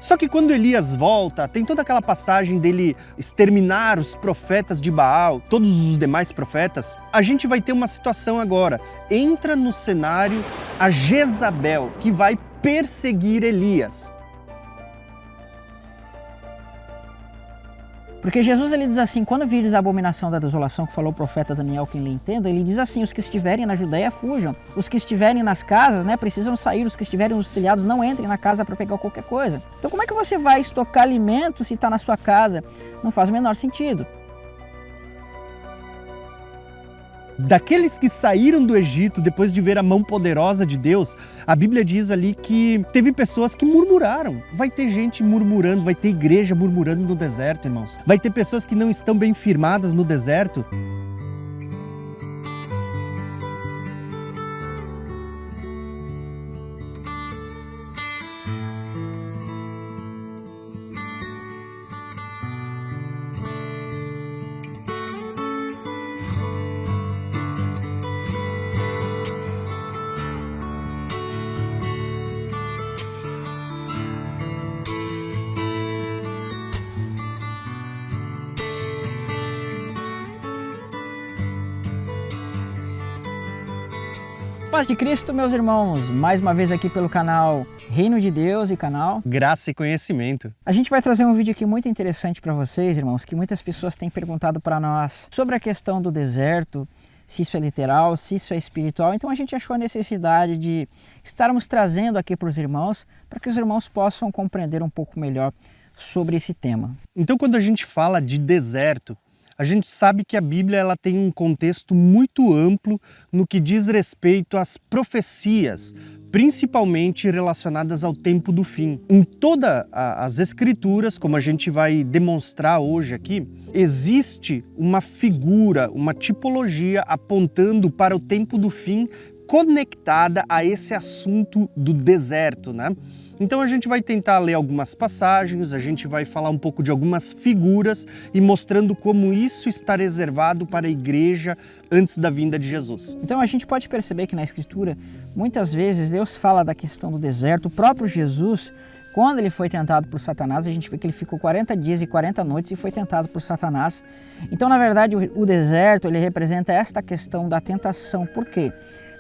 Só que quando Elias volta, tem toda aquela passagem dele exterminar os profetas de Baal, todos os demais profetas. A gente vai ter uma situação agora. Entra no cenário a Jezabel, que vai perseguir Elias. Porque Jesus ele diz assim, quando vires a abominação da desolação, que falou o profeta Daniel, quem lhe entenda, ele diz assim, os que estiverem na Judéia fujam, os que estiverem nas casas, precisam sair, os que estiverem nos telhados não entrem na casa para pegar qualquer coisa. Então como é que você vai estocar alimento se está na sua casa? Não faz o menor sentido. Daqueles que saíram do Egito depois de ver a mão poderosa de Deus, a Bíblia diz ali que teve pessoas que murmuraram. Vai ter gente murmurando, vai ter igreja murmurando no deserto, irmãos. Vai ter pessoas que não estão bem firmadas no deserto. Paz de Cristo, meus irmãos, mais uma vez aqui pelo canal Reino de Deus e canal Graça e Conhecimento. A gente vai trazer um vídeo aqui muito interessante para vocês, irmãos, que muitas pessoas têm perguntado para nós sobre a questão do deserto, se isso é literal, se isso é espiritual. Então a gente achou a necessidade de estarmos trazendo aqui para os irmãos, para que os irmãos possam compreender um pouco melhor sobre esse tema. Então quando a gente fala de deserto, a gente sabe que a Bíblia ela tem um contexto muito amplo no que diz respeito às profecias, principalmente relacionadas ao tempo do fim. Em todas as Escrituras, como a gente vai demonstrar hoje aqui, existe uma figura, uma tipologia apontando para o tempo do fim conectada a esse assunto do deserto, né? Então a gente vai tentar ler algumas passagens, a gente vai falar um pouco de algumas figuras e mostrando como isso está reservado para a igreja antes da vinda de Jesus. Então a gente pode perceber que na Escritura, muitas vezes Deus fala da questão do deserto. O próprio Jesus, quando ele foi tentado por Satanás, a gente vê que ele ficou 40 dias e 40 noites e foi tentado por Satanás. Então na verdade o deserto ele representa esta questão da tentação. Por quê?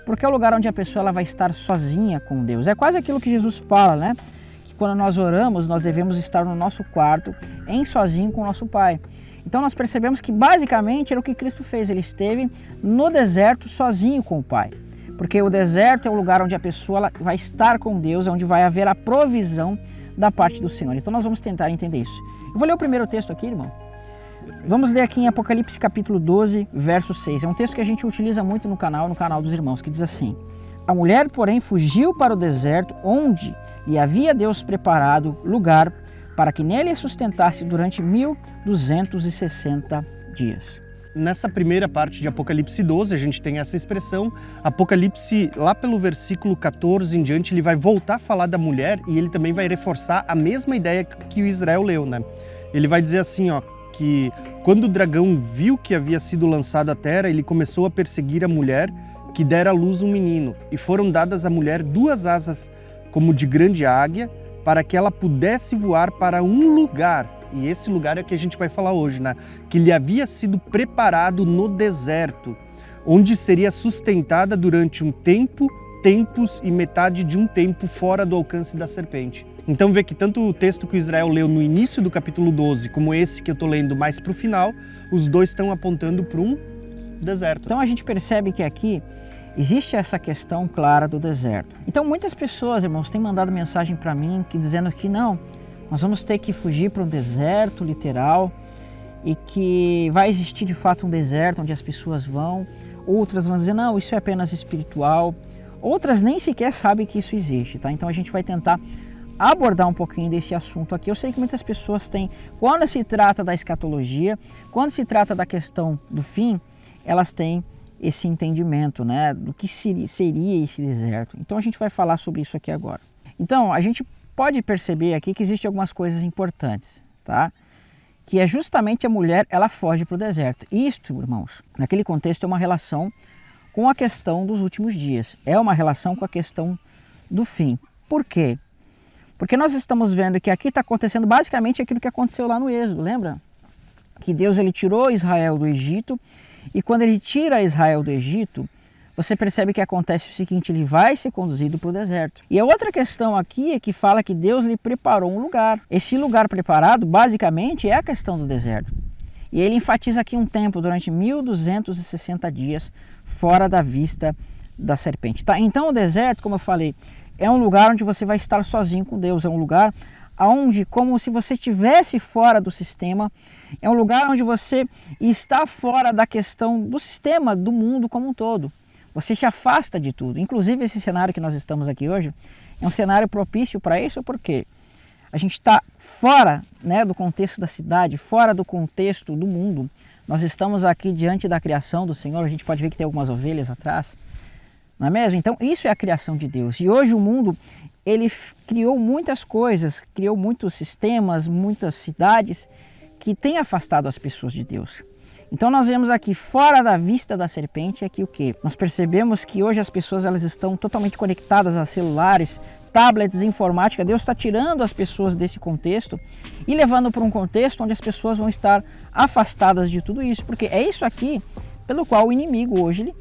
Porque é o lugar onde a pessoa ela vai estar sozinha com Deus. É quase aquilo que Jesus fala, né? Que quando nós oramos, nós devemos estar no nosso quarto, sozinho com o nosso Pai. Então nós percebemos que basicamente era o que Cristo fez. Ele esteve no deserto sozinho com o Pai. Porque o deserto é o lugar onde a pessoa ela vai estar com Deus, onde vai haver a provisão da parte do Senhor. Então nós vamos tentar entender isso. Eu vou ler o primeiro texto aqui, irmão. Vamos ler aqui em Apocalipse capítulo 12, verso 6. É um texto que a gente utiliza muito no canal dos irmãos, que diz assim: A mulher, porém, fugiu para o deserto, onde lhe havia Deus preparado lugar para que nele sustentasse durante 1260 dias. Nessa primeira parte de Apocalipse 12, a gente tem essa expressão. Apocalipse, lá pelo versículo 14 em diante, ele vai voltar a falar da mulher e ele também vai reforçar a mesma ideia que o Israel leu, né? Ele vai dizer assim, que quando o dragão viu que havia sido lançado à terra, ele começou a perseguir a mulher que dera à luz um menino. E foram dadas à mulher 2 asas como de grande águia, para que ela pudesse voar para um lugar. E esse lugar é que a gente vai falar hoje, né? Que lhe havia sido preparado no deserto, onde seria sustentada durante um tempo, tempos e metade de um tempo fora do alcance da serpente. Então vê que tanto o texto que o Israel leu no início do capítulo 12, como esse que eu estou lendo mais para o final, os dois estão apontando para um deserto. Então a gente percebe que aqui existe essa questão clara do deserto. Então muitas pessoas, irmãos, têm mandado mensagem para mim dizendo que não, nós vamos ter que fugir para um deserto literal e que vai existir de fato um deserto onde as pessoas vão. Outras vão dizer, não, isso é apenas espiritual. Outras nem sequer sabem que isso existe, tá? Então a gente vai tentar abordar um pouquinho desse assunto aqui. Eu sei que muitas pessoas têm, quando se trata da escatologia, quando se trata da questão do fim, elas têm esse entendimento, né, do que seria esse deserto. Então a gente vai falar sobre isso aqui agora. Então a gente pode perceber aqui que existem algumas coisas importantes, tá? Que é justamente a mulher, ela foge para o deserto. Isto, irmãos, naquele contexto é uma relação com a questão dos últimos dias. É uma relação com a questão do fim. Por quê? Porque nós estamos vendo que aqui está acontecendo basicamente aquilo que aconteceu lá no Êxodo, lembra? Que Deus ele tirou Israel do Egito, e quando ele tira Israel do Egito, você percebe que acontece o seguinte, ele vai ser conduzido para o deserto. E a outra questão aqui é que fala que Deus lhe preparou um lugar. Esse lugar preparado, basicamente, é a questão do deserto. E ele enfatiza aqui um tempo durante 1260 dias fora da vista da serpente. Tá? Então o deserto, como eu falei, é um lugar onde você vai estar sozinho com Deus. É um lugar onde, como se você estivesse fora do sistema, é um lugar onde você está fora da questão do sistema, do mundo como um todo. Você se afasta de tudo. Inclusive esse cenário que nós estamos aqui hoje é um cenário propício para isso, porque a gente está fora, né, do contexto da cidade, fora do contexto do mundo. Nós estamos aqui diante da criação do Senhor, a gente pode ver que tem algumas ovelhas atrás, não é mesmo? Então isso é a criação de Deus. E hoje o mundo, ele criou muitas coisas, criou muitos sistemas, muitas cidades que têm afastado as pessoas de Deus. Então nós vemos aqui fora da vista da serpente aqui o que? Nós percebemos que hoje as pessoas elas estão totalmente conectadas a celulares, tablets, informática. Deus está tirando as pessoas desse contexto e levando para um contexto onde as pessoas vão estar afastadas de tudo isso, porque é isso aqui pelo qual o inimigo hoje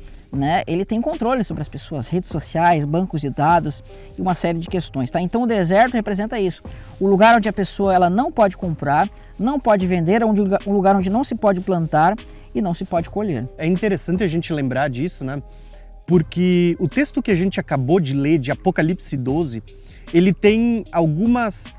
ele tem controle sobre as pessoas, redes sociais, bancos de dados e uma série de questões. Tá? Então o deserto representa isso, o lugar onde a pessoa ela não pode comprar, não pode vender, um lugar onde não se pode plantar e não se pode colher. É interessante a gente lembrar disso, né? Porque o texto que a gente acabou de ler, de Apocalipse 12, ele tem algumas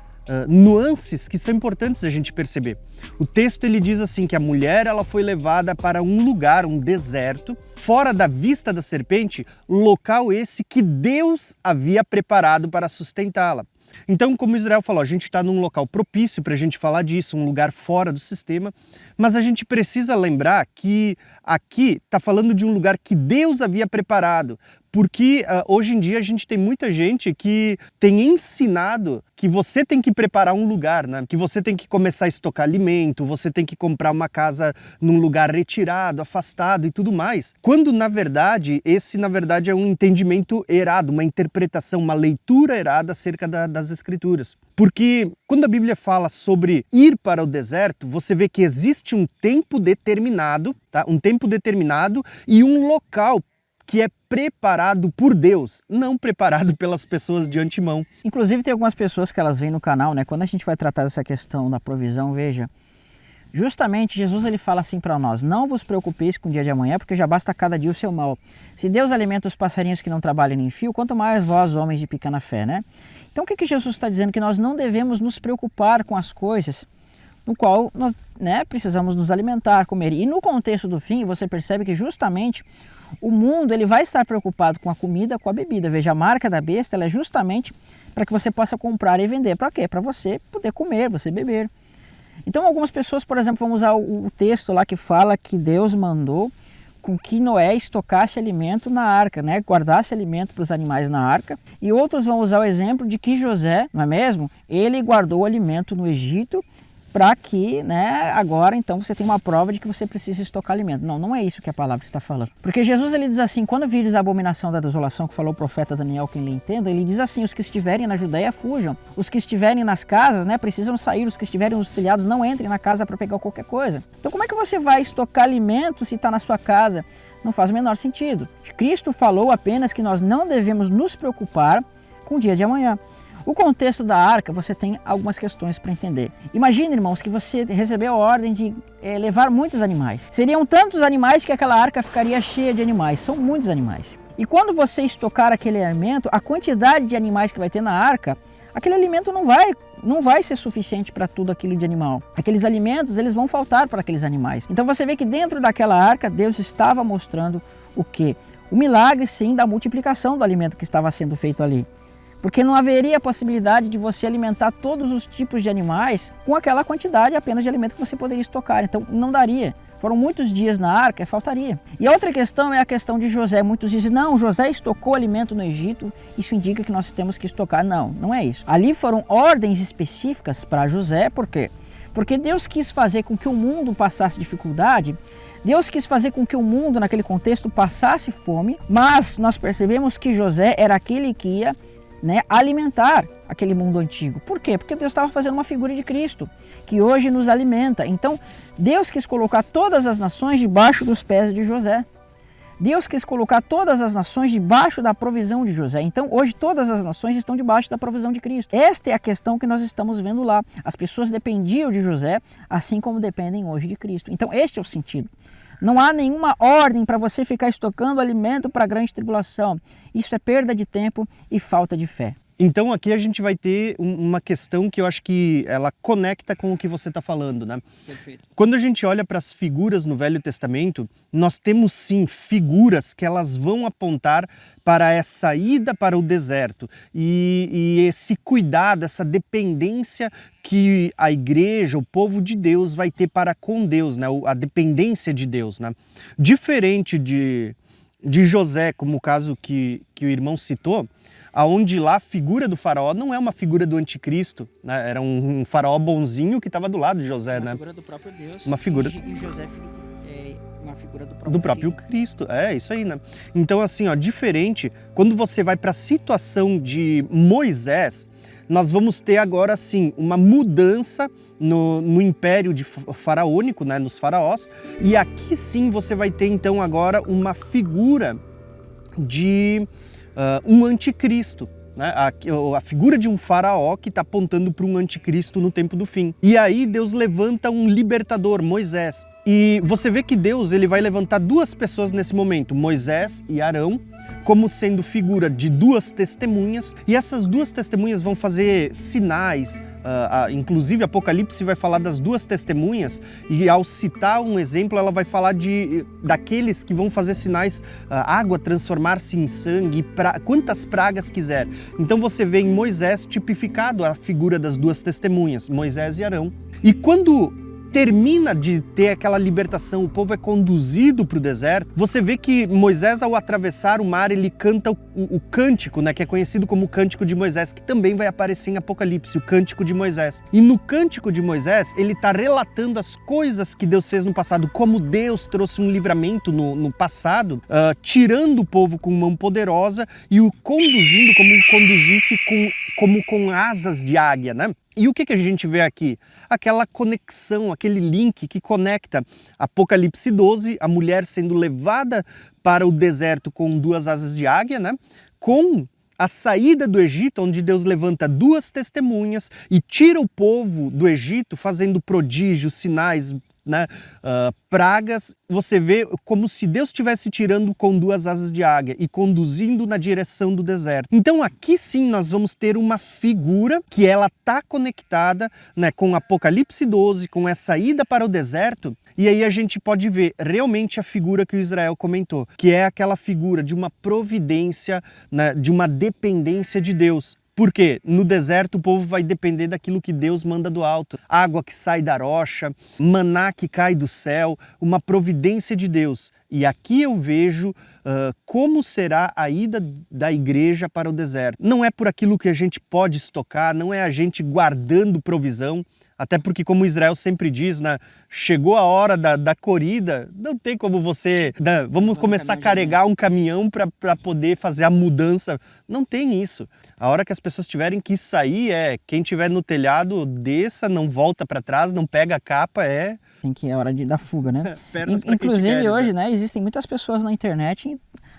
nuances que são importantes a gente perceber. O texto ele diz assim que a mulher ela foi levada para um lugar, um deserto, fora da vista da serpente, local esse que Deus havia preparado para sustentá-la. Então, como Israel falou, a gente está num local propício para a gente falar disso, um lugar fora do sistema, mas a gente precisa lembrar que aqui está falando de um lugar que Deus havia preparado, porque hoje em dia a gente tem muita gente que tem ensinado que você tem que preparar um lugar, né? Que você tem que começar a estocar alimento, você tem que comprar uma casa num lugar retirado, afastado e tudo mais. Quando na verdade, esse é um entendimento errado, uma interpretação, uma leitura errada acerca das Escrituras. Porque quando a Bíblia fala sobre ir para o deserto, você vê que existe um tempo determinado, tá? Um tempo determinado e um local que é preparado por Deus, não preparado pelas pessoas de antemão. Inclusive tem algumas pessoas que elas vêm no canal, né? Quando a gente vai tratar dessa questão da provisão, veja, justamente Jesus ele fala assim para nós, não vos preocupeis com o dia de amanhã, porque já basta cada dia o seu mal. Se Deus alimenta os passarinhos que não trabalham nem fio, quanto mais vós, homens de pequena fé, né? Então o que Jesus está dizendo? Que nós não devemos nos preocupar com as coisas no qual nós precisamos nos alimentar, comer. E no contexto do fim, você percebe que justamente o mundo ele vai estar preocupado com a comida, com a bebida. Veja, a marca da besta ela é justamente para que você possa comprar e vender. Para quê? Para você poder comer, você beber. Então algumas pessoas, por exemplo, vão usar o texto lá que fala que Deus mandou com que Noé estocasse alimento na arca, né? Guardasse alimento para os animais na arca. E outros vão usar o exemplo de que José, não é mesmo? Ele guardou alimento no Egito para que, agora então você tem uma prova de que você precisa estocar alimento. Não, não é isso que a palavra está falando. Porque Jesus ele diz assim, quando vires a abominação da desolação, que falou o profeta Daniel, quem lhe entenda, ele diz assim, os que estiverem na Judéia fujam, os que estiverem nas casas, precisam sair, os que estiverem nos telhados não entrem na casa para pegar qualquer coisa. Então como é que você vai estocar alimento se está na sua casa? Não faz o menor sentido. Cristo falou apenas que nós não devemos nos preocupar com o dia de amanhã. O contexto da arca, você tem algumas questões para entender. Imagine, irmãos, que você recebeu a ordem de levar muitos animais. Seriam tantos animais que aquela arca ficaria cheia de animais. São muitos animais. E quando você estocar aquele alimento, a quantidade de animais que vai ter na arca, aquele alimento não vai ser suficiente para tudo aquilo de animal. Aqueles alimentos, eles vão faltar para aqueles animais. Então você vê que dentro daquela arca, Deus estava mostrando o quê? O milagre, sim, da multiplicação do alimento que estava sendo feito ali. Porque não haveria a possibilidade de você alimentar todos os tipos de animais com aquela quantidade apenas de alimento que você poderia estocar. Então não daria. Foram muitos dias na arca, faltaria. E a outra questão é a questão de José. Muitos dizem, não, José estocou alimento no Egito, isso indica que nós temos que estocar. Não, não é isso. Ali foram ordens específicas para José, por quê? Porque Deus quis fazer com que o mundo passasse dificuldade, Deus quis fazer com que o mundo, naquele contexto, passasse fome, mas nós percebemos que José era aquele que ia né, alimentar aquele mundo antigo. Por quê? Porque Deus estava fazendo uma figura de Cristo, que hoje nos alimenta. Então, Deus quis colocar todas as nações debaixo dos pés de José. Deus quis colocar todas as nações debaixo da provisão de José. Então, hoje, todas as nações estão debaixo da provisão de Cristo. Esta é a questão que nós estamos vendo lá. As pessoas dependiam de José, assim como dependem hoje de Cristo. Então, este é o sentido. Não há nenhuma ordem para você ficar estocando alimento para a grande tribulação. Isso é perda de tempo e falta de fé. Então aqui a gente vai ter uma questão que eu acho que ela conecta com o que você está falando, né? Perfeito. Quando a gente olha para as figuras no Velho Testamento, nós temos sim figuras que elas vão apontar para essa ida para o deserto e esse cuidado, essa dependência que a igreja, o povo de Deus vai ter para com Deus, né? A dependência de Deus, né? Diferente de José, como o caso que o irmão citou, aonde lá a figura do faraó não é uma figura do anticristo, né? Era um faraó bonzinho que estava do lado de José, né? Uma figura do próprio Deus. Uma figura... E José é uma figura do próprio Cristo. É isso aí, né? Então assim, ó, diferente, quando você vai para a situação de Moisés, nós vamos ter agora sim uma mudança no império faraônico, né? Nos faraós, e aqui sim você vai ter então agora uma figura de um anticristo, né? A figura de um faraó que está apontando para um anticristo no tempo do fim. E aí Deus levanta um libertador, Moisés. E você vê que Deus ele vai levantar duas pessoas nesse momento, Moisés e Arão, como sendo figura de duas testemunhas. E essas duas testemunhas vão fazer sinais. Inclusive Apocalipse vai falar das duas testemunhas e ao citar um exemplo ela vai falar daqueles que vão fazer sinais, água transformar-se em sangue, quantas pragas quiser. Então você vê em Moisés tipificado a figura das duas testemunhas, Moisés e Arão. E quando termina de ter aquela libertação, o povo é conduzido para o deserto, você vê que Moisés, ao atravessar o mar, ele canta o cântico, né, que é conhecido como o Cântico de Moisés, que também vai aparecer em Apocalipse, o Cântico de Moisés. E no Cântico de Moisés, ele está relatando as coisas que Deus fez no passado, como Deus trouxe um livramento no passado, tirando o povo com mão poderosa e o conduzindo como conduzisse como com asas de águia, né? E o que a gente vê aqui? Aquela conexão, aquele link que conecta Apocalipse 12, a mulher sendo levada para o deserto com duas asas de águia, né? Com a saída do Egito, onde Deus levanta duas testemunhas e tira o povo do Egito fazendo prodígios, sinais, né, pragas. Você vê como se Deus estivesse tirando com duas asas de águia e conduzindo na direção do deserto. Então aqui sim nós vamos ter uma figura que ela está conectada, né, com Apocalipse 12, com essa ida para o deserto. E aí a gente pode ver realmente a figura que o Israel comentou, que é aquela figura de uma providência, né, de uma dependência de Deus. Porque no deserto o povo vai depender daquilo que Deus manda do alto. Água que sai da rocha, maná que cai do céu, uma providência de Deus. E aqui eu vejo como será a ida da igreja para o deserto. Não é por aquilo que a gente pode estocar, não é a gente guardando provisão. Até porque, como Israel sempre diz, né, chegou a hora da corrida, não tem como você... Né, vamos começar a carregar um caminhão para poder fazer a mudança. Não tem isso. A hora que as pessoas tiverem que sair, quem estiver no telhado, desça, não volta para trás, não pega a capa, Tem que é hora da fuga, né? Inclusive queres, hoje, né, existem muitas pessoas na internet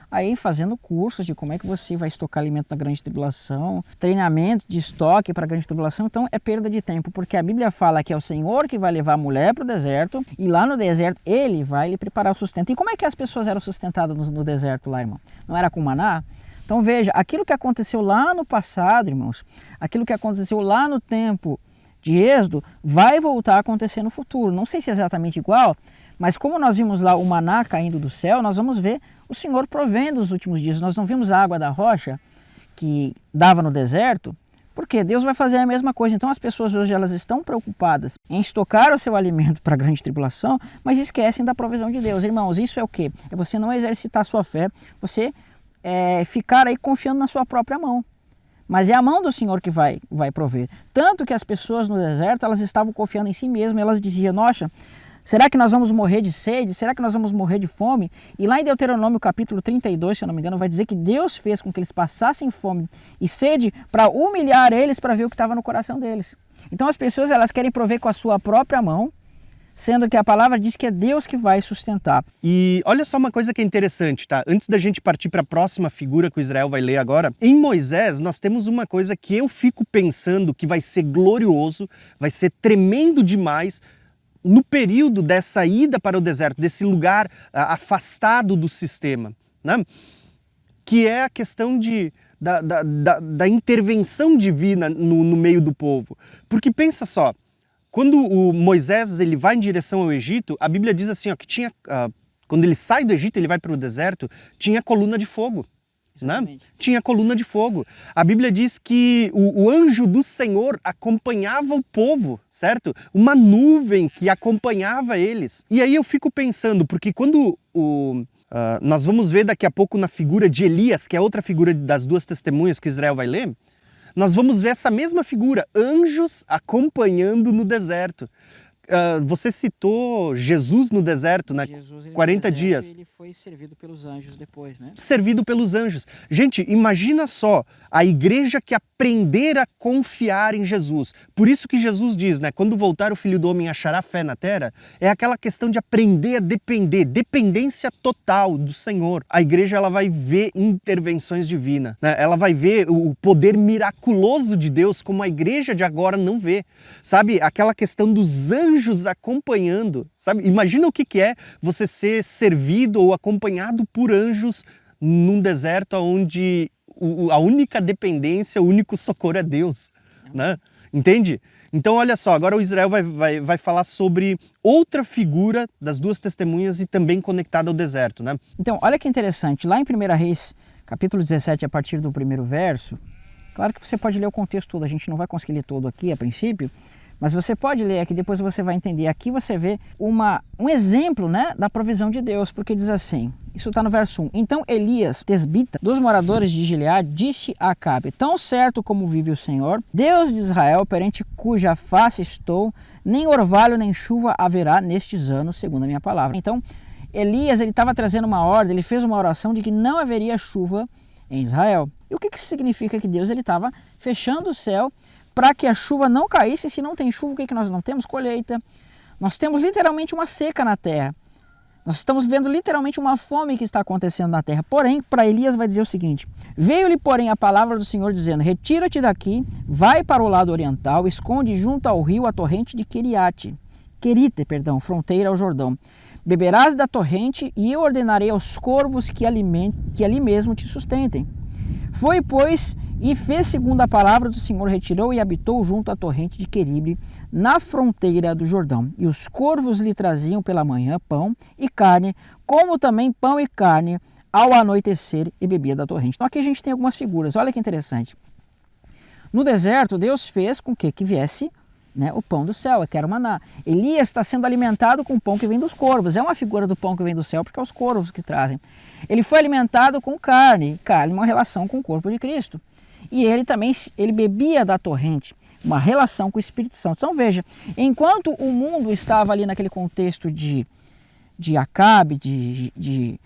aí fazendo cursos de como é que você vai estocar alimento na grande tribulação, treinamento de estoque para a grande tribulação. Então é perda de tempo, porque a Bíblia fala que é o Senhor que vai levar a mulher para o deserto e lá no deserto Ele vai lhe preparar o sustento. E como é que as pessoas eram sustentadas no deserto lá, irmão? Não era com maná? Então veja, aquilo que aconteceu lá no passado, irmãos, aquilo que aconteceu lá no tempo de Êxodo, vai voltar a acontecer no futuro. Não sei se é exatamente igual, mas como nós vimos lá o maná caindo do céu, nós vamos ver o Senhor provendo nos últimos dias. Nós não vimos a água da rocha que dava no deserto, porque Deus vai fazer a mesma coisa. Então as pessoas hoje elas estão preocupadas em estocar o seu alimento para a grande tribulação, mas esquecem da provisão de Deus. Irmãos, isso é o quê? É você não exercitar a sua fé, você ficar aí confiando na sua própria mão. Mas é a mão do Senhor que vai prover. Tanto que as pessoas no deserto, elas estavam confiando em si mesmas, elas diziam, nossa, Será que nós vamos morrer de sede? Será que nós vamos morrer de fome? E lá em Deuteronômio capítulo 32, se eu não me engano, vai dizer que Deus fez com que eles passassem fome e sede para humilhar eles, para ver o que estava no coração deles. Então as pessoas elas querem prover com a sua própria mão, sendo que a palavra diz que é Deus que vai sustentar. E olha só uma coisa que é interessante, tá? Antes da gente partir para a próxima figura que o Israel vai ler agora, em Moisés nós temos uma coisa que eu fico pensando que vai ser glorioso, vai ser tremendo demais, no período dessa ida para o deserto, desse lugar afastado do sistema, né? Que é a questão da intervenção divina no meio do povo. Porque pensa só, quando o Moisés ele vai em direção ao Egito, a Bíblia diz assim, ó, que tinha, quando ele sai do Egito, ele vai para o deserto, tinha coluna de fogo. Né? Tinha coluna de fogo. A Bíblia diz que o anjo do Senhor acompanhava o povo, certo? Uma nuvem que acompanhava eles. E aí eu fico pensando, porque quando nós vamos ver daqui a pouco na figura de Elias, que é outra figura das duas testemunhas que Israel vai ler, nós vamos ver essa mesma figura, anjos acompanhando no deserto. Você citou Jesus no deserto, né? Jesus, 40 dias. Ele foi servido pelos anjos depois, né? Servido pelos anjos. Gente, imagina só a igreja que aprender a confiar em Jesus. Por isso que Jesus diz, né? Quando voltar o Filho do Homem achará fé na terra, é aquela questão de aprender a depender, dependência total do Senhor. A igreja ela vai ver intervenções divinas, né? Ela vai ver o poder miraculoso de Deus como a igreja de agora não vê. Sabe? Aquela questão dos anjos acompanhando, sabe? Imagina o que é você ser servido ou acompanhado por anjos num deserto onde a única dependência, o único socorro é Deus, né? Entende? Então olha só, agora o Israel vai falar sobre outra figura das duas testemunhas e também conectada ao deserto, né? Então olha que interessante, lá em 1 Reis, capítulo 17, a partir do primeiro verso, claro que você pode ler o contexto todo, a gente não vai conseguir ler todo aqui a princípio, mas você pode ler aqui, depois você vai entender. Aqui você vê um exemplo, né, da provisão de Deus, porque diz assim, isso está no verso 1. Então Elias, tesbita, dos moradores de Gileade, disse a Acabe, tão certo como vive o Senhor, Deus de Israel, perante cuja face estou, nem orvalho nem chuva haverá nestes anos, segundo a minha palavra. Então Elias ele estava trazendo uma ordem, ele fez uma oração de que não haveria chuva em Israel. E o que isso significa? Que Deus ele estava fechando o céu para que a chuva não caísse. Se não tem chuva, o que nós não temos? Colheita. Nós temos literalmente uma seca na terra. Nós estamos vendo literalmente uma fome que está acontecendo na terra. Porém, para Elias vai dizer o seguinte, veio-lhe, porém, a palavra do Senhor dizendo, retira-te daqui, vai para o lado oriental, esconde junto ao rio a torrente de Querite, fronteira ao Jordão. Beberás da torrente e eu ordenarei aos corvos que ali mesmo te sustentem. Foi, pois, e fez segundo a palavra do Senhor, retirou e habitou junto à torrente de Queribe, na fronteira do Jordão. E os corvos lhe traziam pela manhã pão e carne, como também pão e carne ao anoitecer, e bebia da torrente. Então aqui a gente tem algumas figuras, olha que interessante. No deserto, Deus fez com que viesse, né, o pão do céu, que era o maná. Elias está sendo alimentado com o pão que vem dos corvos. É uma figura do pão que vem do céu, porque é os corvos que trazem. Ele foi alimentado com carne, uma relação com o corpo de Cristo. E ele também bebia da torrente, uma relação com o Espírito Santo. Então veja, enquanto o mundo estava ali naquele contexto de Acabe, de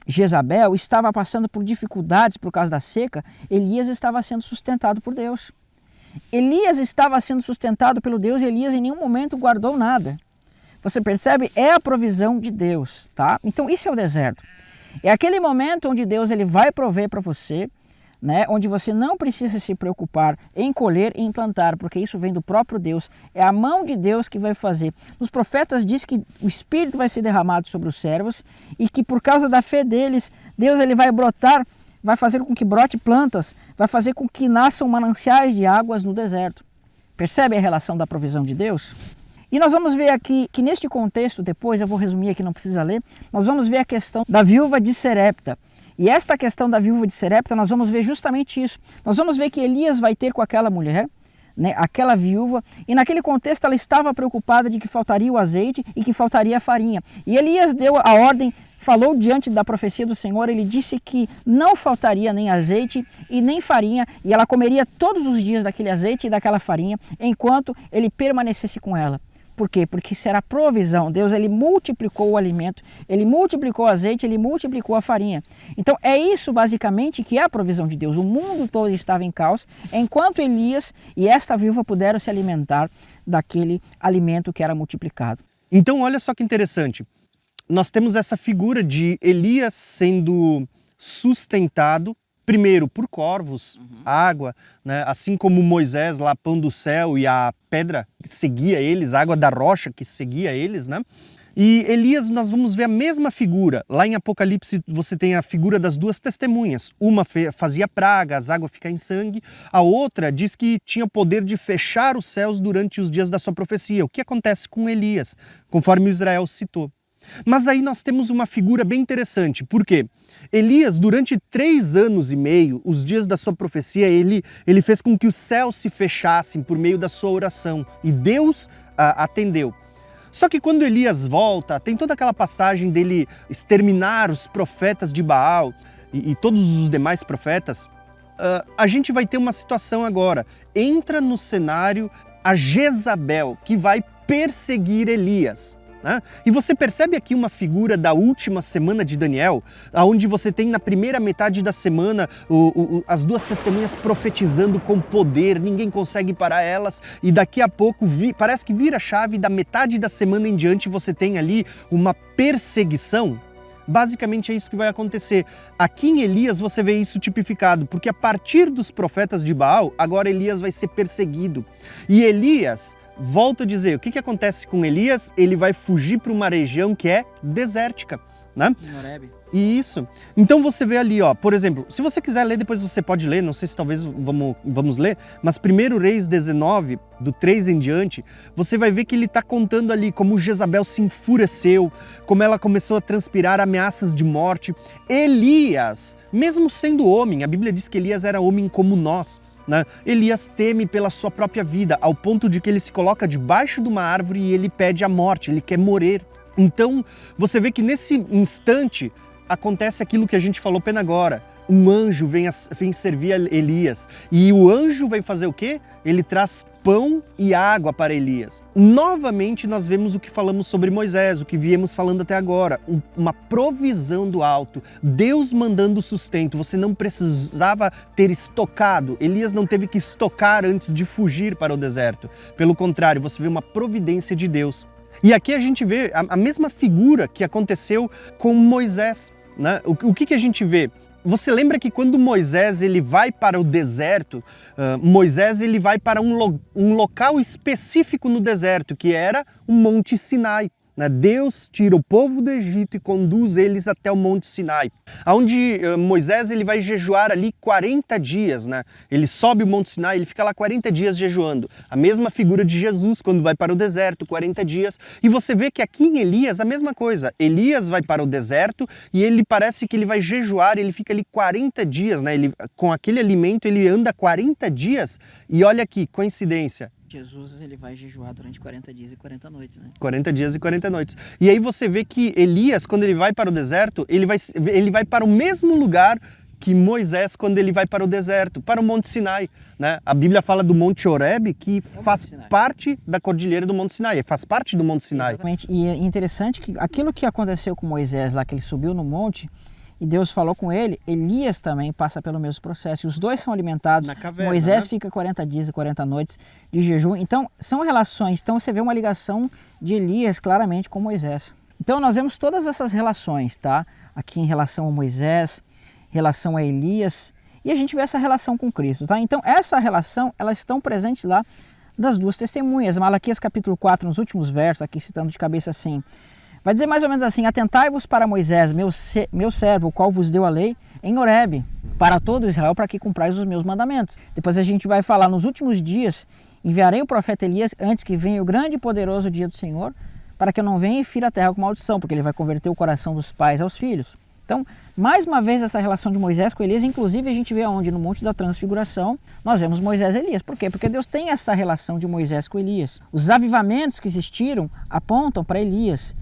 Jezabel, estava passando por dificuldades por causa da seca, Elias estava sendo sustentado por Deus. Elias estava sendo sustentado pelo Deus e Elias em nenhum momento guardou nada. Você percebe? É a provisão de Deus, tá? Então isso é o deserto. É aquele momento onde Deus ele vai prover para você, né? Onde você não precisa se preocupar em colher e em plantar, porque isso vem do próprio Deus. É a mão de Deus que vai fazer. Os profetas dizem que o Espírito vai ser derramado sobre os servos e que por causa da fé deles, Deus ele vai brotar, vai fazer com que brote plantas, vai fazer com que nasçam mananciais de águas no deserto. Percebe a relação da provisão de Deus? E nós vamos ver aqui que neste contexto, depois eu vou resumir aqui, não precisa ler, nós vamos ver a questão da viúva de Serepta. E esta questão da viúva de Serepta, nós vamos ver justamente isso. Nós vamos ver que Elias vai ter com aquela mulher, né, aquela viúva, e naquele contexto ela estava preocupada de que faltaria o azeite e que faltaria a farinha. E Elias deu a ordem, falou diante da profecia do Senhor, ele disse que não faltaria nem azeite e nem farinha, e ela comeria todos os dias daquele azeite e daquela farinha, enquanto ele permanecesse com ela. Por quê? Porque será provisão. Deus, ele multiplicou o alimento, ele multiplicou o azeite, ele multiplicou a farinha. Então é isso basicamente que é a provisão de Deus. O mundo todo estava em caos, enquanto Elias e esta viúva puderam se alimentar daquele alimento que era multiplicado. Então olha só que interessante. Nós temos essa figura de Elias sendo sustentado primeiro por corvos, água, né? Assim como Moisés lá, pão do céu e a pedra que seguia eles, a água da rocha que seguia eles, né? E Elias, nós vamos ver a mesma figura. Lá em Apocalipse você tem a figura das duas testemunhas. Uma fazia pragas, água ficar em sangue. A outra diz que tinha o poder de fechar os céus durante os dias da sua profecia. O que acontece com Elias, conforme Israel citou. Mas aí nós temos uma figura bem interessante. Por quê? Elias, durante 3 anos e meio, os dias da sua profecia, ele fez com que os céus se fechassem por meio da sua oração. E Deus atendeu. Só que quando Elias volta, tem toda aquela passagem dele exterminar os profetas de Baal e todos os demais profetas. A gente vai ter uma situação agora. Entra no cenário a Jezabel, que vai perseguir Elias. Né? E você percebe aqui uma figura da última semana de Daniel, onde você tem na primeira metade da semana as duas testemunhas profetizando com poder, ninguém consegue parar elas, e daqui a pouco parece que vira a chave, da metade da semana em diante você tem ali uma perseguição. Basicamente é isso que vai acontecer. Aqui em Elias você vê isso tipificado, porque a partir dos profetas de Baal, agora Elias vai ser perseguido. E Elias, volto a dizer, o que acontece com Elias? Ele vai fugir para uma região que é desértica, né? Isso. Então você vê ali, ó, por exemplo, se você quiser ler, depois você pode ler, não sei se talvez vamos ler, mas 1 Reis 19, do 3 em diante, você vai ver que ele está contando ali como Jezabel se enfureceu, como ela começou a transpirar ameaças de morte. Elias, mesmo sendo homem, a Bíblia diz que Elias era homem como nós, né? Elias teme pela sua própria vida, ao ponto de que ele se coloca debaixo de uma árvore e ele pede a morte, ele quer morrer. Então, você vê que nesse instante acontece aquilo que a gente falou pena agora. Um anjo vem servir a Elias. E o anjo vai fazer o quê? Ele traz pão e água para Elias. Novamente nós vemos o que falamos sobre Moisés, o que viemos falando até agora. Uma provisão do alto. Deus mandando sustento. Você não precisava ter estocado. Elias não teve que estocar antes de fugir para o deserto. Pelo contrário, você vê uma providência de Deus. E aqui a gente vê a mesma figura que aconteceu com Moisés, né? O que a gente vê? Você lembra que quando Moisés ele vai para o deserto, Moisés ele vai para um local específico no deserto, que era o Monte Sinai. Deus tira o povo do Egito e conduz eles até o Monte Sinai, onde Moisés ele vai jejuar ali 40 dias. Ele sobe o Monte Sinai, ele fica lá 40 dias jejuando. A mesma figura de Jesus quando vai para o deserto, 40 dias. E você vê que aqui em Elias a mesma coisa. Elias vai para o deserto e ele parece que ele vai jejuar, ele fica ali 40 dias. Ele, com aquele alimento ele anda 40 dias e olha aqui, coincidência. Jesus ele vai jejuar durante 40 dias e 40 noites, né? 40 dias e 40 noites. E aí você vê que Elias, quando ele vai para o deserto, ele vai para o mesmo lugar que Moisés quando ele vai para o deserto, para o Monte Sinai. A Bíblia fala do Monte Horebe, que faz parte da cordilheira do Monte Sinai, faz parte do Monte Sinai. Exatamente. E é interessante que aquilo que aconteceu com Moisés lá, que ele subiu no monte, e Deus falou com ele, Elias também passa pelo mesmo processo. E os dois são alimentados. Na caverna, Moisés fica 40 dias e 40 noites de jejum. Então, são relações. Então, você vê uma ligação de Elias claramente com Moisés. Então, nós vemos todas essas relações, tá? Aqui em relação a Moisés, relação a Elias. E a gente vê essa relação com Cristo, tá? Então, essa relação, elas estão presentes lá das duas testemunhas. Malaquias capítulo 4, nos últimos versos, aqui citando de cabeça assim... Vai dizer mais ou menos assim, atentai-vos para Moisés, meu servo, o qual vos deu a lei, em Horebe, para todo Israel, para que cumprais os meus mandamentos. Depois a gente vai falar, nos últimos dias, enviarei o profeta Elias antes que venha o grande e poderoso dia do Senhor, para que eu não venha e fira a terra com maldição, porque ele vai converter o coração dos pais aos filhos. Então, mais uma vez, essa relação de Moisés com Elias, inclusive a gente vê onde? No Monte da Transfiguração, nós vemos Moisés e Elias. Por quê? Porque Deus tem essa relação de Moisés com Elias. Os avivamentos que existiram apontam para Elias.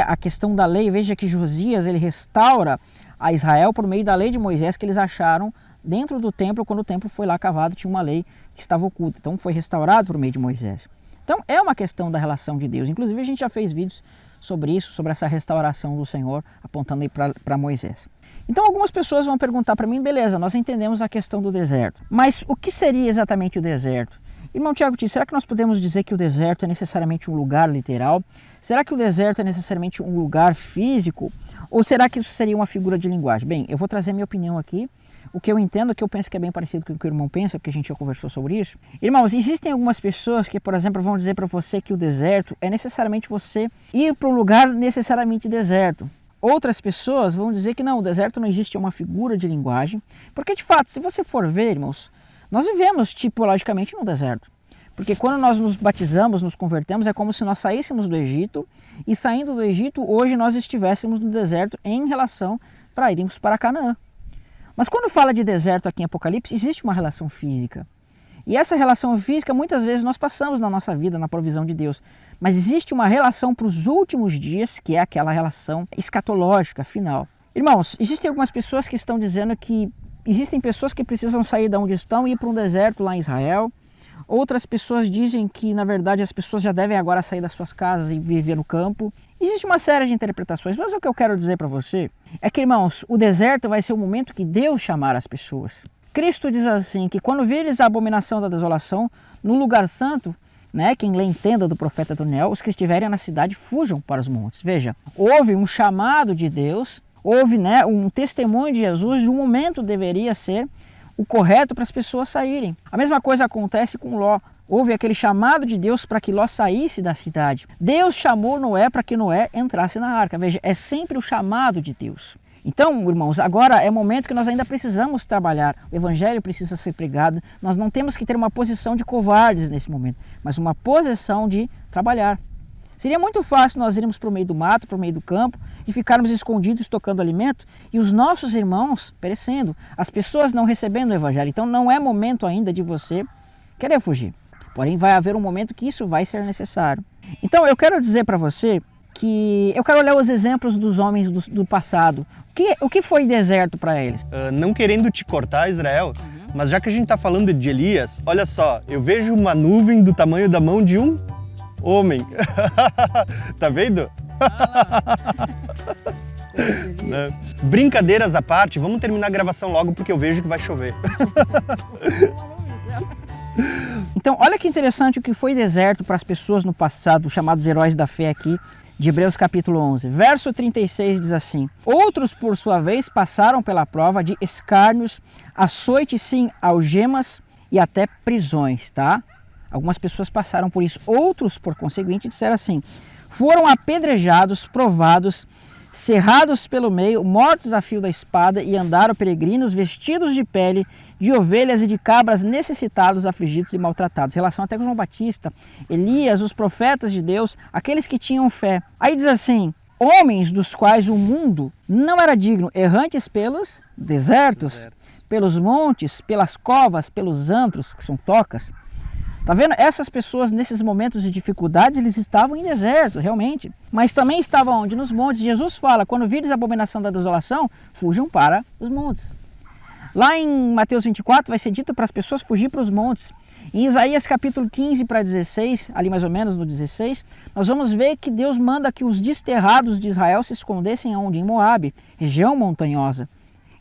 A questão da lei, veja que Josias ele restaura a Israel por meio da lei de Moisés que eles acharam dentro do templo. Quando o templo foi lá cavado, tinha uma lei que estava oculta, então foi restaurado por meio de Moisés. Então é uma questão da relação de Deus. Inclusive a gente já fez vídeos sobre isso, sobre essa restauração do Senhor, apontando aí para Moisés. Então algumas pessoas vão perguntar para mim, beleza, nós entendemos a questão do deserto, mas o que seria exatamente o deserto? Irmão Tiago, será que nós podemos dizer que o deserto é necessariamente um lugar literal? Será que o deserto é necessariamente um lugar físico? Ou será que isso seria uma figura de linguagem? Bem, eu vou trazer minha opinião aqui, o que eu entendo, o que eu penso que é bem parecido com o que o irmão pensa, porque a gente já conversou sobre isso. Irmãos, existem algumas pessoas que, por exemplo, vão dizer para você que o deserto é necessariamente você ir para um lugar necessariamente deserto. Outras pessoas vão dizer que não, o deserto não existe uma figura de linguagem, porque de fato, se você for ver, irmãos, nós vivemos tipologicamente no deserto. Porque quando nós nos batizamos, nos convertemos, é como se nós saíssemos do Egito e saindo do Egito, hoje nós estivéssemos no deserto em relação para irmos para Canaã. Mas quando fala de deserto aqui em Apocalipse, existe uma relação física. E essa relação física, muitas vezes nós passamos na nossa vida, na provisão de Deus. Mas existe uma relação para os últimos dias, que é aquela relação escatológica, final. Irmãos, existem algumas pessoas que estão dizendo que existem pessoas que precisam sair de onde estão e ir para um deserto lá em Israel. Outras pessoas dizem que, na verdade, as pessoas já devem agora sair das suas casas e viver no campo. Existe uma série de interpretações, mas o que eu quero dizer para você é que, irmãos, o deserto vai ser o momento que Deus chamar as pessoas. Cristo diz assim, que quando vires a abominação da desolação no lugar santo, né, quem lê entenda do profeta Daniel, os que estiverem na cidade fujam para os montes. Veja, houve um chamado de Deus, houve, né, um testemunho de Jesus, e o momento deveria ser o correto para as pessoas saírem. A mesma coisa acontece com Ló. Houve aquele chamado de Deus para que Ló saísse da cidade. Deus chamou Noé para que Noé entrasse na arca. Veja, é sempre o chamado de Deus. Então, irmãos, agora é momento que nós ainda precisamos trabalhar. O evangelho precisa ser pregado. Nós não temos que ter uma posição de covardes nesse momento, mas uma posição de trabalhar. Seria muito fácil nós irmos para o meio do mato, para o meio do campo e ficarmos escondidos tocando alimento e os nossos irmãos perecendo, as pessoas não recebendo o evangelho. Então não é momento ainda de você querer fugir. Porém vai haver um momento que isso vai ser necessário. Então eu quero dizer para você que eu quero olhar os exemplos dos homens do passado. O que foi deserto para eles? Não querendo te cortar, Israel, mas já que a gente está falando de Elias, olha só, eu vejo uma nuvem do tamanho da mão de um homem. Tá vendo? Brincadeiras à parte, vamos terminar a gravação logo porque eu vejo que vai chover. Então, olha que interessante o que foi deserto para as pessoas no passado, chamados heróis da fé aqui, de Hebreus capítulo 11. Verso 36 diz assim: outros, por sua vez, passaram pela prova de escárnios, açoites, sim, algemas e até prisões, tá? Algumas pessoas passaram por isso. Outros, por conseguinte, disseram assim: foram apedrejados, provados, cerrados pelo meio, mortos a fio da espada, e andaram peregrinos vestidos de pele, de ovelhas e de cabras, necessitados, afligidos e maltratados. Relação até com João Batista, Elias, os profetas de Deus, aqueles que tinham fé. Aí diz assim: homens dos quais o mundo não era digno, errantes pelos desertos, pelos montes, pelas covas, pelos antros, que são tocas. Tá vendo? Essas pessoas, nesses momentos de dificuldade, eles estavam em deserto, realmente. Mas também estavam onde? Nos montes. Jesus fala: quando vires a abominação da desolação, fujam para os montes. Lá em Mateus 24 vai ser dito para as pessoas fugir para os montes. Em Isaías capítulo 15 para 16, ali mais ou menos no 16, nós vamos ver que Deus manda que os desterrados de Israel se escondessem aonde? Em Moabe, região montanhosa.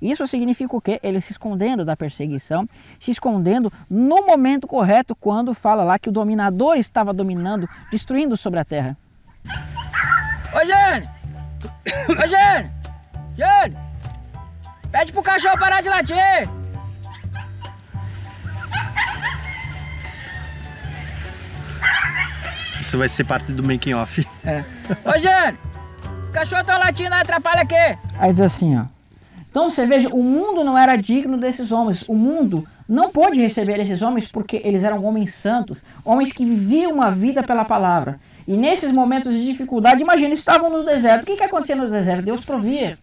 Isso significa o quê? Eles se escondendo da perseguição, se escondendo no momento correto, quando fala lá que o dominador estava dominando, destruindo sobre a terra. Ô Jane! Ô Jane! Jane! Pede pro cachorro parar de latir! Isso vai ser parte do making off. É. Ô Jane! O cachorro tá latindo, atrapalha aqui! Aí diz assim, ó. Então você veja, o mundo não era digno desses homens. O mundo não pôde receber esses homens porque eles eram homens santos, homens que viviam uma vida pela palavra. E nesses momentos de dificuldade, imagina, estavam no deserto. O que acontecia no deserto? Deus provia.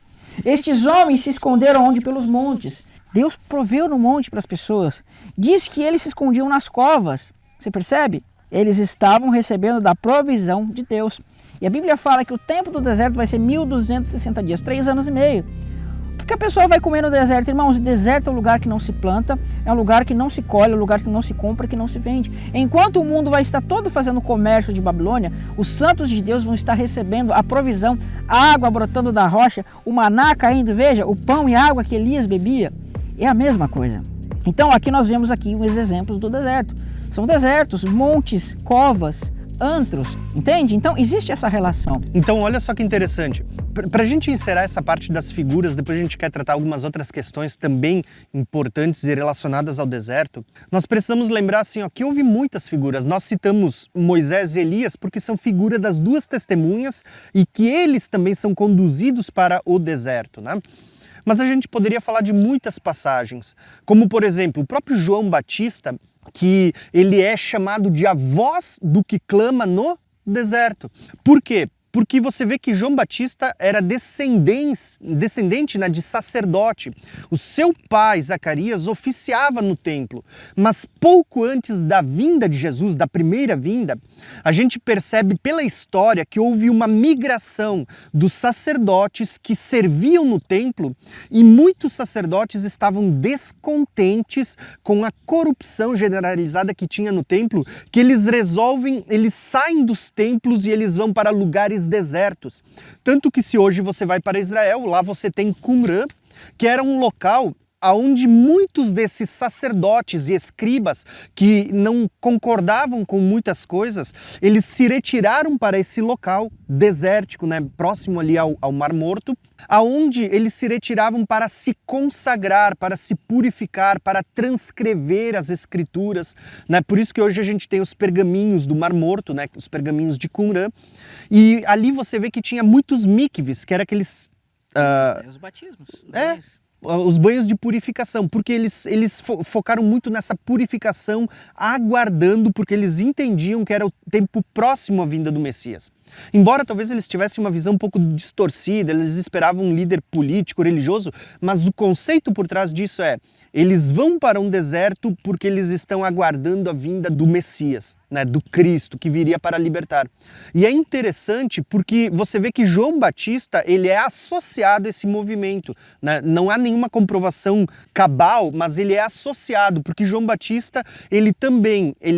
Estes homens se esconderam onde? Pelos montes. Deus proveu no monte para as pessoas. Diz que eles se escondiam nas covas. Você percebe? Eles estavam recebendo da provisão de Deus. E a Bíblia fala que o tempo do deserto vai ser 1260 dias, 3 anos e meio. que a pessoa vai comer no deserto? Irmãos, o deserto é um lugar que não se planta, é um lugar que não se colhe, é um lugar que não se compra, que não se vende. Enquanto o mundo vai estar todo fazendo comércio de Babilônia, os santos de Deus vão estar recebendo a provisão, a água brotando da rocha, o maná caindo, veja, o pão e a água que Elias bebia. É a mesma coisa. Então aqui nós vemos aqui uns exemplos do deserto. São desertos, montes, covas, antros, entende? Então existe essa relação. Então olha só que interessante. Para a gente encerrar essa parte das figuras, depois a gente quer tratar algumas outras questões também importantes e relacionadas ao deserto, nós precisamos lembrar assim, ó, que houve muitas figuras. Nós citamos Moisés e Elias porque são figura das duas testemunhas e que eles também são conduzidos para o deserto, né? Mas a gente poderia falar de muitas passagens, como por exemplo, o próprio João Batista, que ele é chamado de a voz do que clama no deserto. Por quê? Porque você vê que João Batista era descendente, né, de sacerdote. O seu pai, Zacarias, oficiava no templo. Mas pouco antes da vinda de Jesus, da primeira vinda, a gente percebe pela história que houve uma migração dos sacerdotes que serviam no templo e muitos sacerdotes estavam descontentes com a corrupção generalizada que tinha no templo, que eles saem dos templos e eles vão para lugares desertos. Tanto que se hoje você vai para Israel, lá você tem Qumran, que era um local onde muitos desses sacerdotes e escribas que não concordavam com muitas coisas, eles se retiraram para esse local desértico, né, próximo ali ao Mar Morto, aonde eles se retiravam para se consagrar, para se purificar, para transcrever as escrituras, né? Por isso que hoje a gente tem os pergaminhos do Mar Morto, né, os pergaminhos de Qumran, e ali você vê que tinha muitos mikves, que eram aqueles... Os batismos. Os banhos de purificação, porque eles focaram muito nessa purificação, aguardando, porque eles entendiam que era o tempo próximo à vinda do Messias. Embora talvez eles tivessem uma visão um pouco distorcida, eles esperavam um líder político, religioso, mas o conceito por trás disso é, eles vão para um deserto porque eles estão aguardando a vinda do Messias, né, do Cristo, que viria para libertar. E é interessante porque você vê que João Batista, ele é associado a esse movimento, né? Não há nenhuma comprovação cabal, mas ele é associado, porque João Batista, ele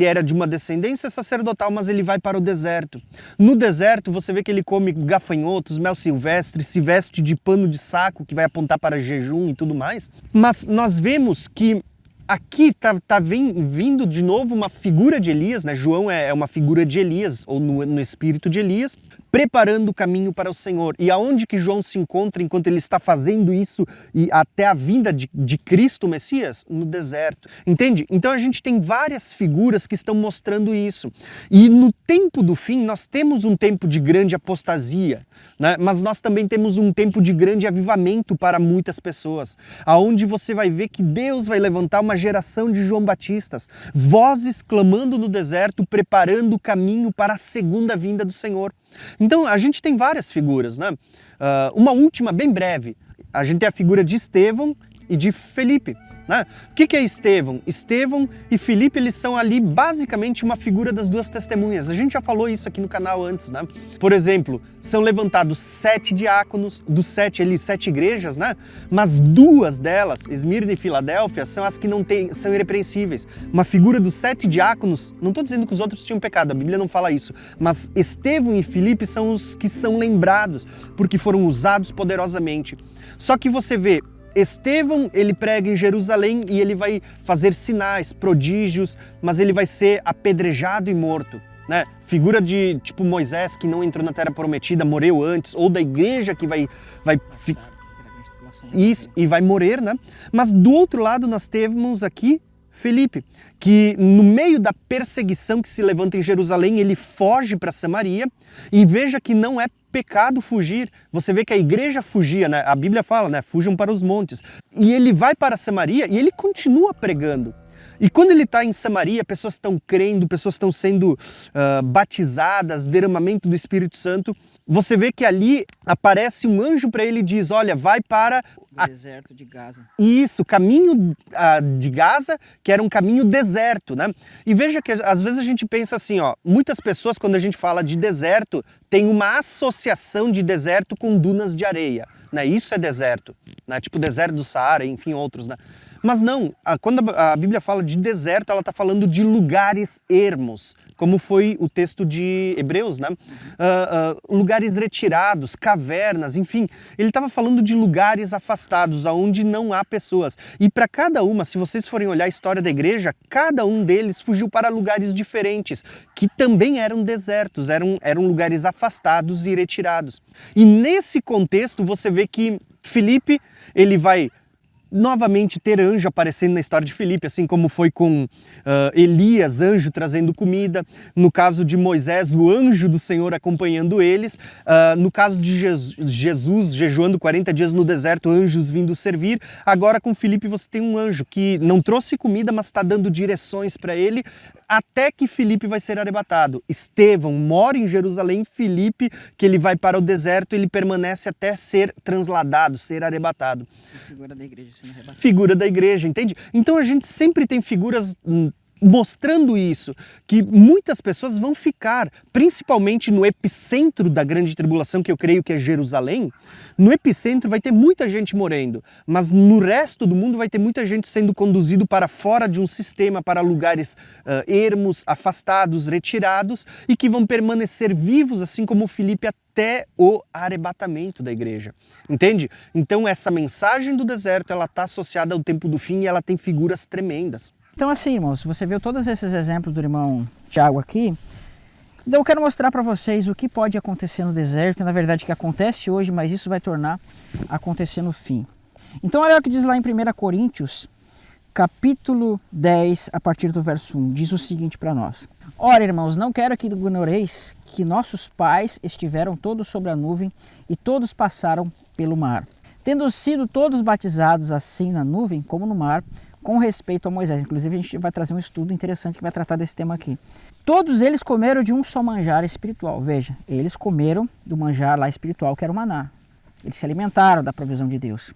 era de uma descendência sacerdotal, mas ele vai para o deserto. No deserto, você vê que ele come gafanhotos, mel silvestre, se veste de pano de saco, que vai apontar para jejum e tudo mais. Mas nós vemos que aqui tá vindo de novo uma figura de Elias, né? João é uma figura de Elias, ou no espírito de Elias, preparando o caminho para o Senhor. E aonde que João se encontra enquanto ele está fazendo isso e até a vinda de Cristo, o Messias? No deserto. Entende? Então a gente tem várias figuras que estão mostrando isso. E no tempo do fim, nós temos um tempo de grande apostasia, né? Mas nós também temos um tempo de grande avivamento para muitas pessoas, aonde você vai ver que Deus vai levantar uma geração de João Batistas, vozes clamando no deserto, preparando o caminho para a segunda vinda do Senhor. Então a gente tem várias figuras, né? Uma última, bem breve, a gente tem a figura de Estevão e de Felipe. Né? O que é Estevão? Estevão e Filipe, eles são ali basicamente uma figura das duas testemunhas. A gente já falou isso aqui no canal antes, né? Por exemplo, são levantados 7 diáconos, dos 7 igrejas, né? Mas 2 delas, Esmirna e Filadélfia, são as que são irrepreensíveis. Uma figura dos 7 diáconos, não estou dizendo que os outros tinham pecado, a Bíblia não fala isso, mas Estevão e Filipe são os que são lembrados, porque foram usados poderosamente. Só que você vê, Estevão, ele prega em Jerusalém e ele vai fazer sinais, prodígios, mas ele vai ser apedrejado e morto, né? Figura de tipo Moisés, que não entrou na Terra Prometida, morreu antes, ou da igreja que vai isso, e vai morrer, né? Mas do outro lado nós temos aqui Felipe, que no meio da perseguição que se levanta em Jerusalém, ele foge para Samaria, e veja que não é pecado fugir. Você vê que a igreja fugia, né? A Bíblia fala, né? Fujam para os montes. E ele vai para Samaria e ele continua pregando. E quando ele está em Samaria, pessoas estão crendo, pessoas estão sendo batizadas, derramamento do Espírito Santo. Você vê que ali aparece um anjo para ele e diz, olha, vai para o deserto de Gaza. Isso, caminho de Gaza, que era um caminho deserto, né? E veja que às vezes a gente pensa assim, ó, muitas pessoas quando a gente fala de deserto, tem uma associação de deserto com dunas de areia. né? Isso é deserto, né? Tipo o deserto do Saara, enfim, outros, né? Mas não, quando a Bíblia fala de deserto, ela está falando de lugares ermos, como foi o texto de Hebreus, né? Lugares retirados, cavernas, enfim. Ele estava falando de lugares afastados, onde não há pessoas. E para cada uma, se vocês forem olhar a história da igreja, cada um deles fugiu para lugares diferentes, que também eram desertos, eram lugares afastados e retirados. E nesse contexto, você vê que Filipe, ele vai novamente ter anjo aparecendo na história de Filipe, assim como foi com Elias, anjo trazendo comida. No caso de Moisés, o anjo do Senhor acompanhando eles. No caso de Jesus jejuando 40 dias no deserto, anjos vindo servir. Agora com Filipe você tem um anjo que não trouxe comida, mas está dando direções para ele, até que Filipe vai ser arrebatado. Estevão mora em Jerusalém, Filipe, que ele vai para o deserto, ele permanece até ser transladado, ser arrebatado. Figura da igreja sendo arrebatada. Figura da igreja, entende? Então a gente sempre tem figuras mostrando isso, que muitas pessoas vão ficar, principalmente no epicentro da grande tribulação, que eu creio que é Jerusalém. No epicentro vai ter muita gente morrendo, mas no resto do mundo vai ter muita gente sendo conduzido para fora de um sistema, para lugares ermos, afastados, retirados, e que vão permanecer vivos, assim como Filipe, até o arrebatamento da igreja. Entende? Então essa mensagem do deserto, ela está associada ao tempo do fim e ela tem figuras tremendas. Então assim, irmãos, você viu todos esses exemplos do irmão Tiago aqui, então eu quero mostrar para vocês o que pode acontecer no deserto, na verdade que acontece hoje, mas isso vai tornar a acontecer no fim. Então olha o que diz lá em 1 Coríntios, capítulo 10, a partir do verso 1, diz o seguinte para nós. Ora, irmãos, não quero que ignoreis que nossos pais estiveram todos sobre a nuvem e todos passaram pelo mar, tendo sido todos batizados assim na nuvem como no mar, com respeito a Moisés. Inclusive a gente vai trazer um estudo interessante que vai tratar desse tema aqui. Todos eles comeram de um só manjar espiritual. Veja, eles comeram do manjar lá espiritual que era o maná. Eles se alimentaram da provisão de Deus.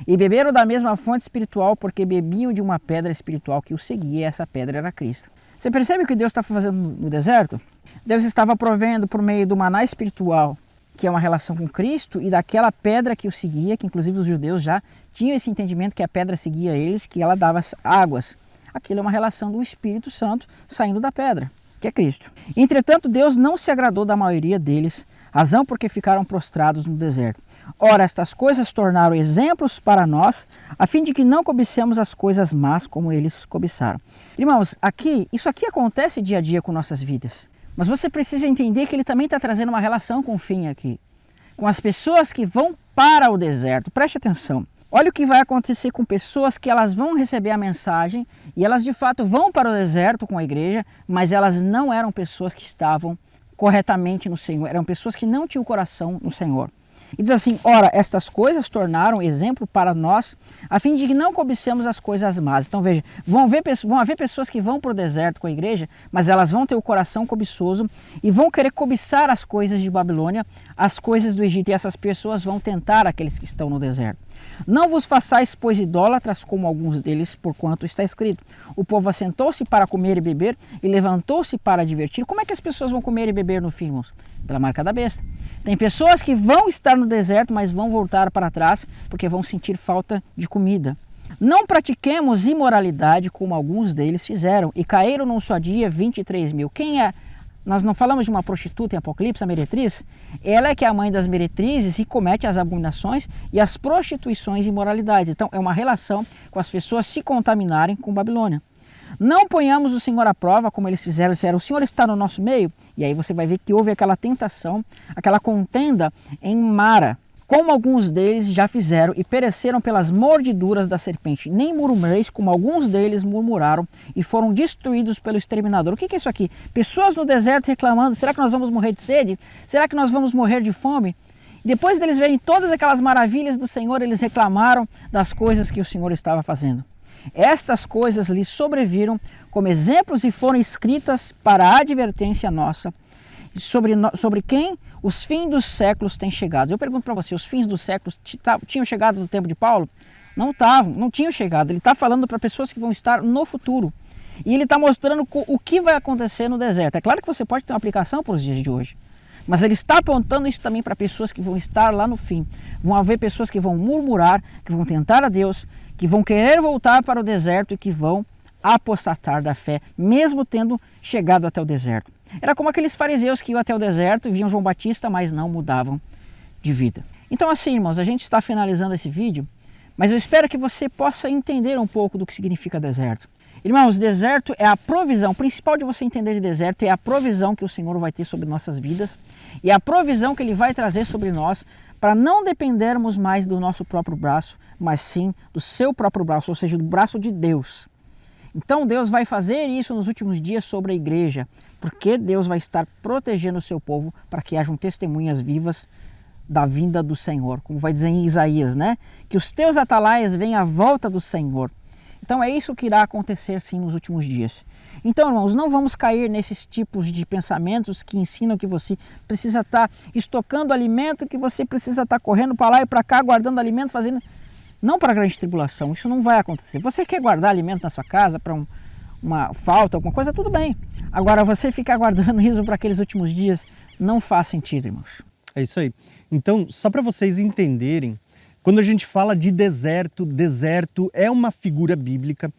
E beberam da mesma fonte espiritual porque bebiam de uma pedra espiritual que os seguia, e essa pedra era Cristo. Você percebe o que Deus estava fazendo no deserto? Deus estava provendo por meio do maná espiritual, que é uma relação com Cristo, e daquela pedra que o seguia, que inclusive os judeus já tinham esse entendimento que a pedra seguia eles, que ela dava as águas. Aquilo é uma relação do Espírito Santo saindo da pedra, que é Cristo. Entretanto, Deus não se agradou da maioria deles, razão porque ficaram prostrados no deserto. Ora, estas coisas tornaram exemplos para nós, a fim de que não cobicemos as coisas más como eles cobiçaram. Irmãos, isso aqui acontece dia a dia com nossas vidas. Mas você precisa entender que ele também está trazendo uma relação com o fim aqui. Com as pessoas que vão para o deserto. Preste atenção. Olha o que vai acontecer com pessoas que elas vão receber a mensagem e elas de fato vão para o deserto com a igreja, mas elas não eram pessoas que estavam corretamente no Senhor. Eram pessoas que não tinham o coração no Senhor. E diz assim, ora, estas coisas tornaram exemplo para nós, a fim de que não cobicemos as coisas más. Então veja, vão haver pessoas que vão para o deserto com a igreja, mas elas vão ter o coração cobiçoso e vão querer cobiçar as coisas de Babilônia, as coisas do Egito, e essas pessoas vão tentar aqueles que estão no deserto. Não vos façais, pois, idólatras, como alguns deles, porquanto está escrito. O povo assentou-se para comer e beber e levantou-se para divertir. Como é que as pessoas vão comer e beber no fim, irmãos? Pela marca da besta. Tem pessoas que vão estar no deserto, mas vão voltar para trás porque vão sentir falta de comida. Não pratiquemos imoralidade como alguns deles fizeram e caíram num só dia 23 mil. Quem é? Nós não falamos de uma prostituta em Apocalipse, a meretriz? Ela é que é a mãe das meretrizes e comete as abominações e as prostituições e imoralidades. Então é uma relação com as pessoas se contaminarem com Babilônia. Não ponhamos o Senhor à prova, como eles fizeram, disseram, o Senhor está no nosso meio. E aí você vai ver que houve aquela tentação, aquela contenda em Mara, como alguns deles já fizeram e pereceram pelas mordiduras da serpente. Nem murmureis, como alguns deles murmuraram e foram destruídos pelo exterminador. O que é isso aqui? Pessoas no deserto reclamando, será que nós vamos morrer de sede? Será que nós vamos morrer de fome? Depois deles verem todas aquelas maravilhas do Senhor, eles reclamaram das coisas que o Senhor estava fazendo. Estas coisas lhes sobreviram como exemplos e foram escritas para a advertência nossa, sobre quem os fins dos séculos têm chegado. Eu pergunto para você, os fins dos séculos tinham chegado no tempo de Paulo? Não tinham chegado. Ele está falando para pessoas que vão estar no futuro. E ele está mostrando o que vai acontecer no deserto. É claro que você pode ter uma aplicação para os dias de hoje. Mas ele está apontando isso também para pessoas que vão estar lá no fim. Vão haver pessoas que vão murmurar, que vão tentar a Deus, que vão querer voltar para o deserto e que vão apostatar da fé, mesmo tendo chegado até o deserto. Era como aqueles fariseus que iam até o deserto e viam João Batista, mas não mudavam de vida. Então assim, irmãos, a gente está finalizando esse vídeo, mas eu espero que você possa entender um pouco do que significa deserto. Irmãos, deserto é a provisão, o principal de você entender de deserto é a provisão que o Senhor vai ter sobre nossas vidas e a provisão que Ele vai trazer sobre nós para não dependermos mais do nosso próprio braço, mas sim do seu próprio braço, ou seja, do braço de Deus. Então Deus vai fazer isso nos últimos dias sobre a igreja, porque Deus vai estar protegendo o seu povo para que hajam testemunhas vivas da vinda do Senhor, como vai dizer em Isaías, né? Que os teus atalaias venham à volta do Senhor. Então é isso que irá acontecer sim nos últimos dias. Então, irmãos, não vamos cair nesses tipos de pensamentos que ensinam que você precisa estar estocando alimento, que você precisa estar correndo para lá e para cá, guardando alimento, fazendo... Não para a grande tribulação, isso não vai acontecer. Você quer guardar alimento na sua casa para uma falta, alguma coisa, tudo bem. Agora, você ficar guardando isso para aqueles últimos dias não faz sentido, irmãos. É isso aí. Então, só para vocês entenderem, quando a gente fala de deserto, deserto é uma figura bíblica,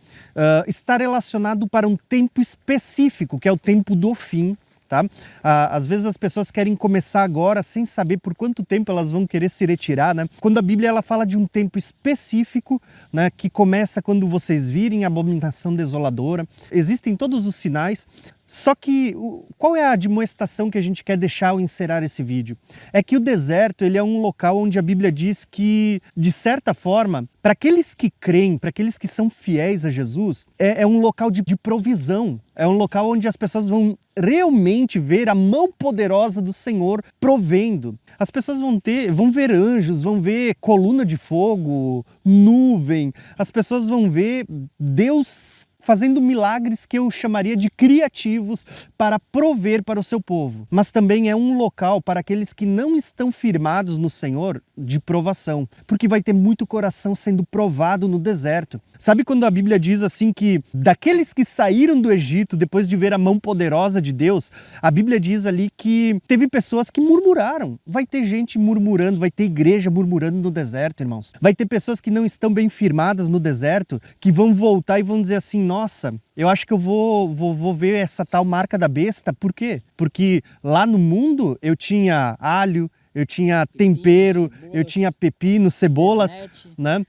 está relacionado para um tempo específico, que é o tempo do fim. Tá? Às vezes as pessoas querem começar agora sem saber por quanto tempo elas vão querer se retirar, né? Quando a Bíblia ela fala de um tempo específico, né, que começa quando vocês virem a abominação desoladora, existem todos os sinais. Só que qual é a admoestação que a gente quer deixar ao encerrar esse vídeo? É que o deserto ele é um local onde a Bíblia diz que, de certa forma, para aqueles que creem, para aqueles que são fiéis a Jesus, é um local de provisão. É um local onde as pessoas vão realmente ver a mão poderosa do Senhor provendo. As pessoas vão ver anjos, vão ver coluna de fogo, nuvem. As pessoas vão ver Deus fazendo milagres que eu chamaria de criativos para prover para o seu povo. Mas também é um local para aqueles que não estão firmados no Senhor de provação, porque vai ter muito coração sendo provado no deserto. Sabe quando a Bíblia diz assim que daqueles que saíram do Egito depois de ver a mão poderosa de Deus, a Bíblia diz ali que teve pessoas que murmuraram. Vai ter gente murmurando, vai ter igreja murmurando no deserto, irmãos. Vai ter pessoas que não estão bem firmadas no deserto, que vão voltar e vão dizer assim, nossa, eu acho que eu vou ver essa tal marca da besta. Por quê? Porque lá no mundo eu tinha alho, eu tinha tempero, eu tinha pepino, cebolas, internet, né?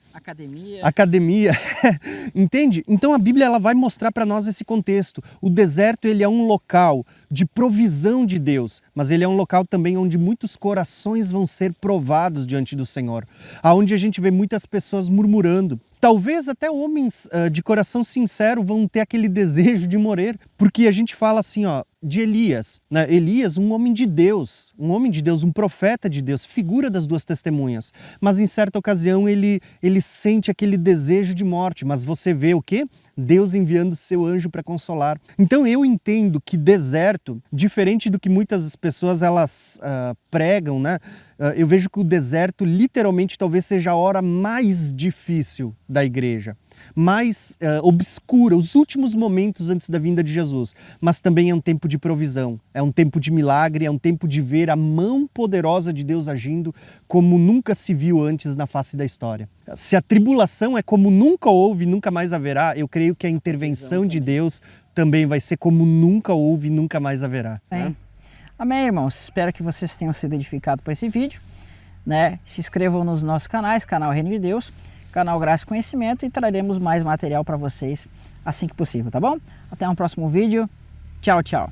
Academia. Entende? Então a Bíblia ela vai mostrar para nós esse contexto. O deserto ele é um local de provisão de Deus, mas ele é um local também onde muitos corações vão ser provados diante do Senhor, aonde a gente vê muitas pessoas murmurando. Talvez até homens de coração sincero vão ter aquele desejo de morrer, porque a gente fala assim, ó, de Elias, né? Elias, um homem de Deus, um profeta de Deus, figura das duas testemunhas, mas em certa ocasião ele sente aquele desejo de morte, mas você vê o quê? Deus enviando seu anjo para consolar. Então eu entendo que deserto, diferente do que muitas pessoas elas pregam, né? Eu vejo que o deserto literalmente talvez seja a hora mais difícil da igreja, mais obscura, os últimos momentos antes da vinda de Jesus, mas também é um tempo de provisão, é um tempo de milagre, é um tempo de ver a mão poderosa de Deus agindo como nunca se viu antes na face da história. Se a tribulação é como nunca houve, nunca mais haverá, eu creio que a intervenção de Deus também vai ser como nunca houve e nunca mais haverá. Né? Amém, irmãos. Espero que vocês tenham sido edificados por esse vídeo, né? Se inscrevam nos nossos canais, canal Reino de Deus, canal Graça e Conhecimento, e traremos mais material para vocês assim que possível, tá bom? Até um próximo vídeo. Tchau, tchau.